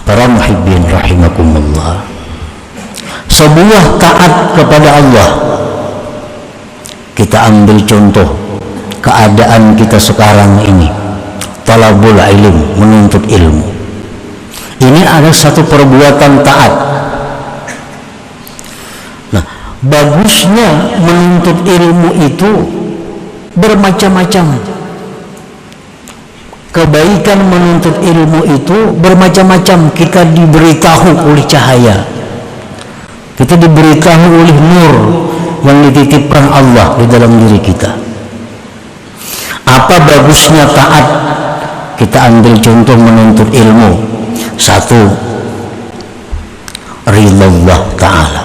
Para muhibbin rahimakumullah, sebuah taat kepada Allah, kita ambil contoh keadaan kita sekarang ini, talabul ilm, menuntut ilmu. Ini ada satu perbuatan taat. Nah, bagusnya menuntut ilmu itu bermacam-macam. Kebaikan menuntut ilmu itu bermacam-macam. Kita diberitahu oleh cahaya, kita diberitahu oleh nur yang dititipkan Allah di dalam diri kita. Apa bagusnya taat? Kita ambil contoh menuntut ilmu. Satu, ridha Allah Ta'ala.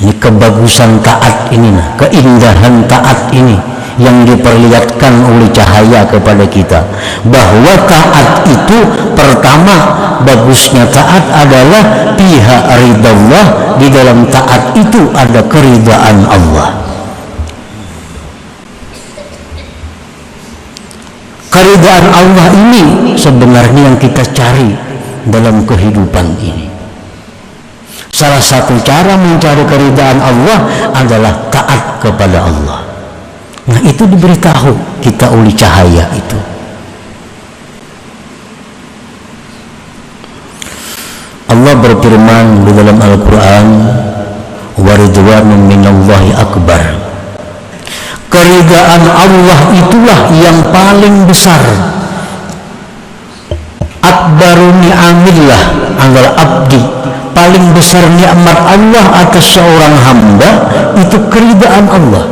Ini kebagusan taat ini, keindahan taat ini yang diperlihatkan oleh cahaya kepada kita, bahwa taat itu pertama, bagusnya taat adalah pihak ridha Allah. Di dalam taat itu ada keridhaan Allah. Keridhaan Allah ini sebenarnya yang kita cari dalam kehidupan ini. Salah satu cara mencari keridhaan Allah adalah taat kepada Allah. Nah, itu diberitahu kita oleh cahaya itu. Allah berfirman di dalam Al-Quran, wa ridwanun minallahi akbar. Keridhaan Allah itulah yang paling besar. Akbaru ni'amillah alal abdi, paling besar nikmat Allah atas seorang hamba itu keridhaan Allah.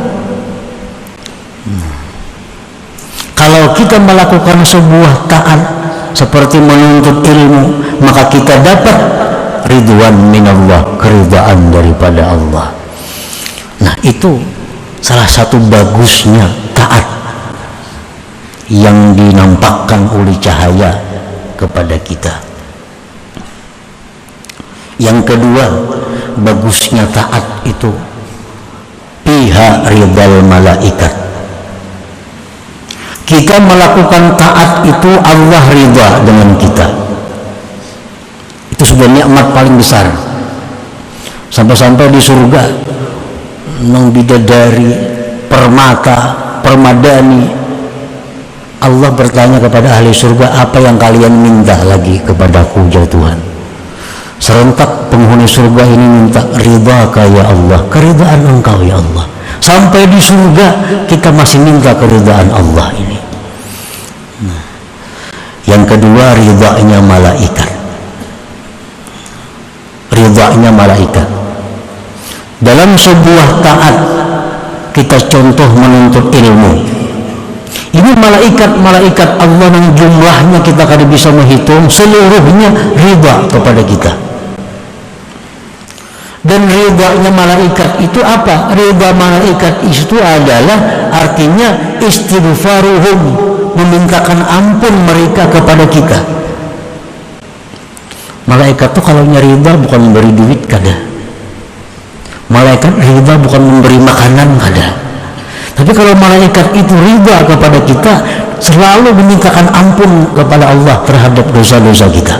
Kalau kita melakukan sebuah taat seperti menuntut ilmu, maka kita dapat ridwan minallah, keridhaan daripada Allah. Nah, itu salah satu bagusnya taat yang dinampakkan oleh cahaya kepada kita. Yang kedua, bagusnya taat itu pihak ridal malaikat. Kita melakukan taat itu Allah ridha dengan kita. Itu sudah nikmat paling besar. Sampai-sampai di surga, nang bidadari, permata, permadani, Allah bertanya kepada ahli surga, apa yang kalian minta lagi kepadaku ya Tuhan? Serentak penghuni surga ini minta ridha ya Allah, keridhaan engkau ya Allah. Sampai di surga kita masih minta keridhaan Allah ini. Nah, yang kedua, ridhanya malaikat. Ridhanya malaikat. Dalam sebuah taat kita contoh menuntut ilmu. Ini malaikat Allah yang jumlahnya kita kada bisa menghitung, seluruhnya ridha kepada kita. Dan ridhanya malaikat itu apa? Ridha malaikat itu adalah artinya istighfaruhum, memintakan ampun mereka kepada kita. Malaikat itu kalau ridha bukan memberi duit kada. Malaikat ridha bukan memberi makanan kada. Tapi kalau malaikat itu ridha kepada kita, selalu memintakan ampun kepada Allah terhadap dosa-dosa kita.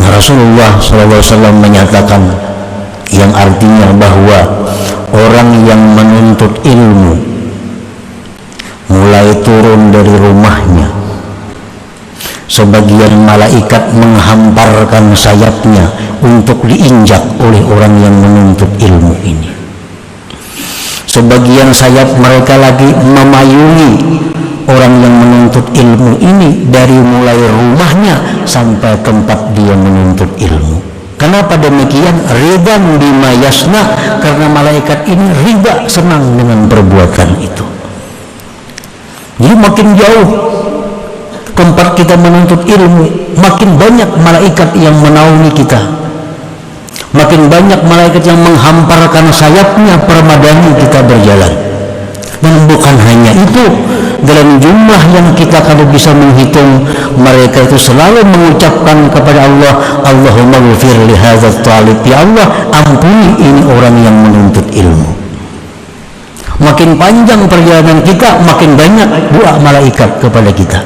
Rasulullah SAW menyatakan yang artinya bahwa orang yang menuntut ilmu mulai turun dari rumahnya, sebagian malaikat menghamparkan sayapnya untuk diinjak oleh orang yang menuntut ilmu ini. Sebagian sayap mereka lagi memayungi orang yang menuntut ilmu ini dari mulai rumahnya sampai tempat dia menuntut ilmu. Kenapa demikian? Ridhan bima yasna, karena malaikat ini ridha, senang dengan perbuatan itu. Jadi makin jauh tempat kita menuntut ilmu, makin banyak malaikat yang menaungi kita, makin banyak malaikat yang menghamparkan sayapnya permadani kita berjalan. Dan bukan hanya itu, dalam jumlah yang kita kalau bisa menghitung, mereka itu selalu mengucapkan kepada Allah, Allahumma ghfir li hadzal talib, ya Allah ampuni ini orang yang menuntut ilmu. Makin panjang perjalanan kita, makin banyak doa malaikat kepada kita.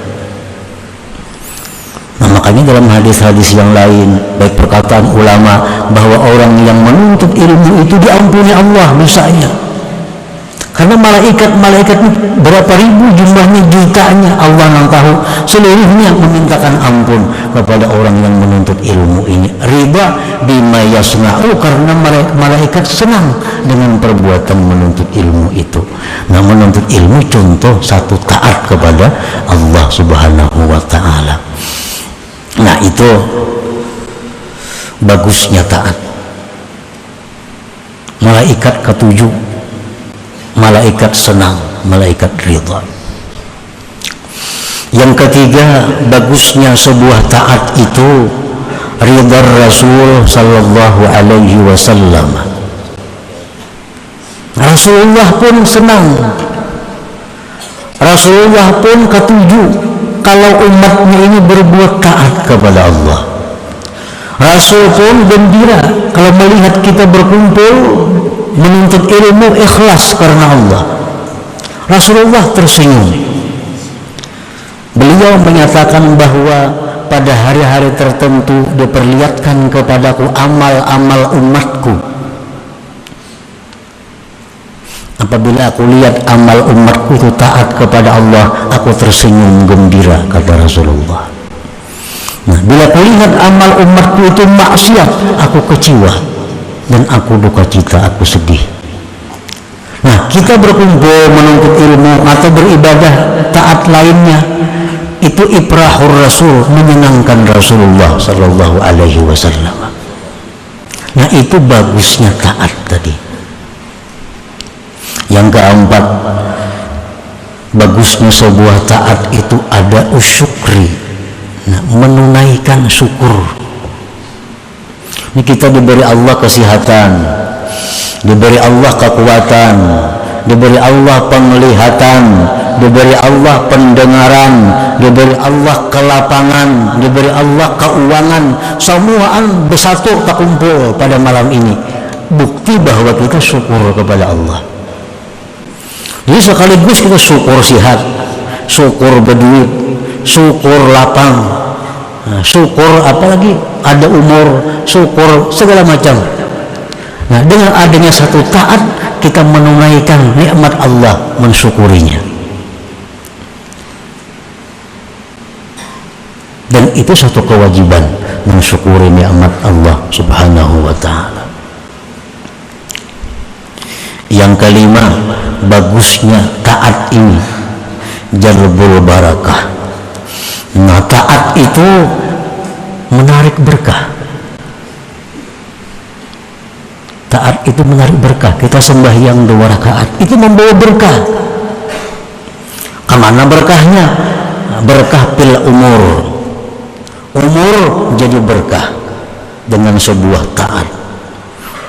Makanya dalam hadis-hadis yang lain, baik perkataan ulama bahwa orang yang menuntut ilmu itu diampuni Allah dosanya. Karena malaikat berapa ribu jumlahnya, jutanya, Allah yang tahu, seluruhnya memintakan ampun kepada orang yang menuntut ilmu ini. Riba bima yasna'u, karena malaikat senang dengan perbuatan menuntut ilmu itu. Nah, menuntut ilmu contoh satu taat kepada Allah Subhanahu wa ta'ala. Nah, itu bagusnya taat. Malaikat ketujuh, malaikat senang, malaikat ridha. Yang ketiga, bagusnya sebuah taat itu ridha Rasul sallallahu alaihi wasallam. Rasulullah pun senang, Rasulullah pun ketujuh kalau umatnya ini berbuat taat kepada Allah. Rasul pun gembira kalau melihat kita berkumpul menuntut ilmu ikhlas karena Allah. Rasulullah tersenyum. Beliau menyatakan bahwa pada hari-hari tertentu diperlihatkan kepadaku amal-amal umatku. Apabila aku lihat amal umatku itu taat kepada Allah, aku tersenyum gembira, kata Rasulullah. Nah, bila aku lihat amal umatku itu maksiat, aku kecewa dan aku duka cita, aku sedih. Nah, kita berkumpul menuntut ilmu atau beribadah taat lainnya, itu ibrahur Rasul, menyenangkan Rasulullah sallallahu alaihi wasallam. Nah, itu bagusnya taat tadi. Yang keempat, bagusnya sebuah taat itu ada usyukri. Nah, menunaikan syukur. Ini kita diberi Allah kesehatan, diberi Allah kekuatan, diberi Allah penglihatan, diberi Allah pendengaran, diberi Allah kelapangan, diberi Allah keuangan, semuaan bersatu terkumpul pada malam ini. Bukti bahwa kita syukur kepada Allah. Jadi sekaligus kita syukur sehat, syukur berduit, syukur lapang, syukur apalagi ada umur, syukur segala macam. Nah, dengan adanya satu taat, kita menunaikan nikmat Allah, mensyukurinya. Dan itu satu kewajiban, mensyukuri nikmat Allah Subhanahu wa ta'ala. Yang kelima, bagusnya taat ini jalbul barakah. Nah, taat itu menarik berkah. Taat itu menarik berkah. Kita sembahyang 2 rakaat itu membawa berkah. Kemana berkahnya? Berkah pil umur. Umur jadi berkah dengan sebuah taat.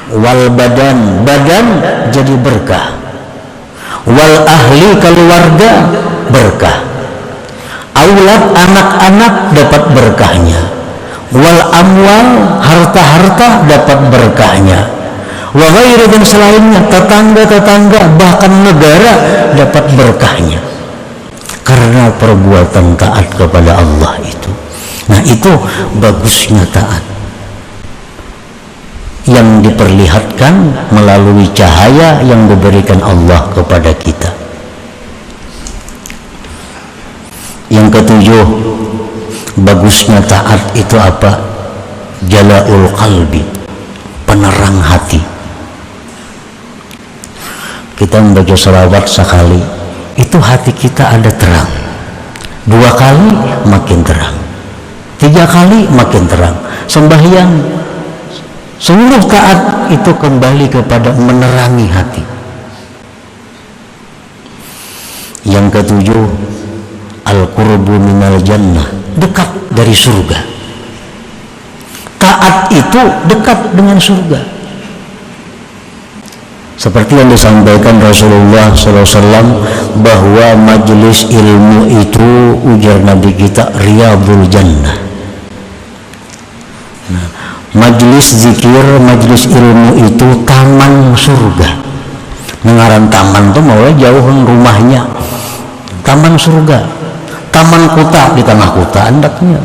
Wal badan, badan jadi berkah. Wal ahli, keluarga berkah. Aulad, anak-anak dapat berkahnya. Wal amwal, harta-harta dapat berkahnya. Wa ghairi, dan selainnya, tetangga-tetangga bahkan negara dapat berkahnya karena perbuatan taat kepada Allah itu. Nah, itu bagusnya taat yang diperlihatkan melalui cahaya yang diberikan Allah kepada kita. Yang ketujuh, bagusnya taat itu apa? Jalaul qalbi, penerang hati. Kita membaca shalawat sekali, itu hati kita ada terang. 2 kali makin terang, 3 kali makin terang. Sembahyang, seluruh taat itu kembali kepada menerangi hati. Yang ketujuh, al-qurbu minal jannah, dekat dari surga. Taat itu dekat dengan surga. Seperti yang disampaikan Rasulullah SAW bahwa majelis ilmu itu, ujar Nabi kita, riyadul jannah. Nah, majelis zikir, majelis ilmu itu taman surga. Mengaran taman tuh mau jauh rumahnya, taman surga. Taman kota di tengah kota andaknya,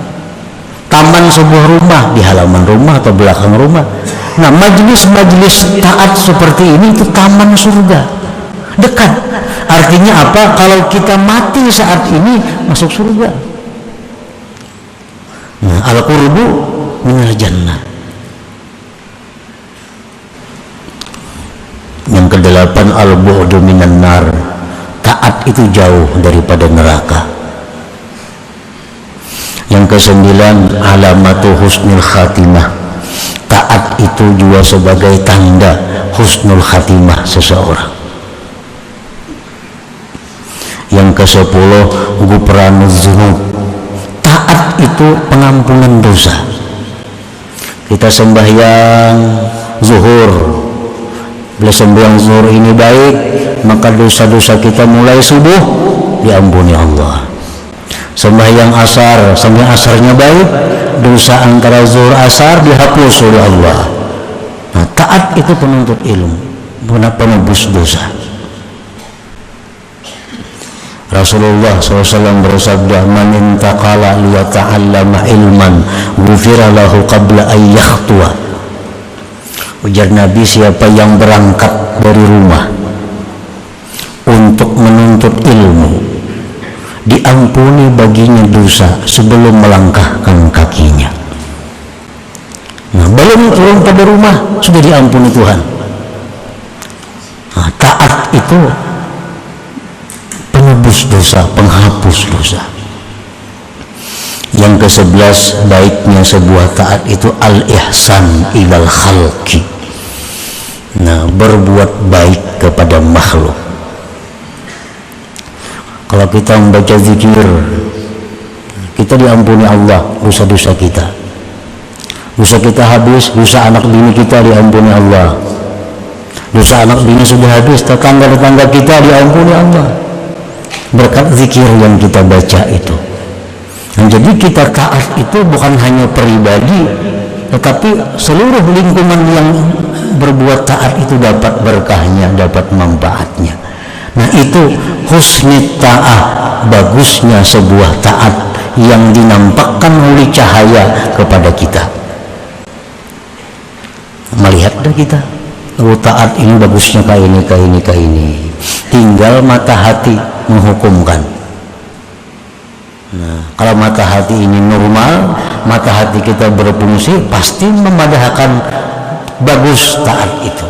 taman sebuah rumah, di halaman rumah atau belakang rumah. Nah, majelis-majelis taat seperti ini itu taman surga, dekat. Artinya apa? Kalau kita mati saat ini masuk surga. Nah, al-qurbu minal jannah. Yang kedelapan, al-bu'du minan nar. Taat itu jauh daripada neraka. Yang kesembilan, alamatu husnul khatimah. Taat itu juga sebagai tanda husnul khatimah seseorang. Yang ke-10, ghufranuz dzunub. Taat itu pengampunan dosa. Kita sembahyang zuhur, bila sembahyang zuhur ini baik, maka dosa-dosa kita mulai subuh diampuni Allah. Sembahyang asar, sembahyang asarnya baik, dosa antara zuhur asar dihapus oleh Allah. Nah, taat itu penuntut ilmu, penebus dosa. Rasulullah SAW bersabda, man intaqala liyata'allama ilman ghufira lahu qabla an yakhtuwa. Ujar Nabi, siapa yang berangkat dari rumah untuk menuntut ilmu, diampuni baginya dosa sebelum melangkahkan kakinya. Nah, belum turun pada rumah sudah diampuni Tuhan. Nah, taat itu penebus dosa, penghapus dosa. Yang ke-11, baiknya sebuah taat itu al-ihsan ilal khalqi. Nah, berbuat baik kepada makhluk. Kalau kita membaca zikir, kita diampuni Allah dosa-dosa kita. Dosa kita habis, dosa anak bini kita diampuni Allah. Dosa anak bini sudah habis, tetangga-tetangga kita diampuni Allah berkat zikir yang kita baca itu. Dan jadi kita taat itu bukan hanya pribadi, tetapi seluruh lingkungan yang berbuat taat itu dapat berkahnya, dapat manfaatnya. Nah, itu husni ta'ah, bagusnya sebuah taat yang dinampakkan oleh cahaya kepada kita. Melihat dah kita, oh, taat ini bagusnya kayak ini, kayak ini, kayak ini. Tinggal mata hati menghukumkan. Nah, kalau mata hati ini normal, mata hati kita berfungsi, pasti memadahkan bagus taat itu.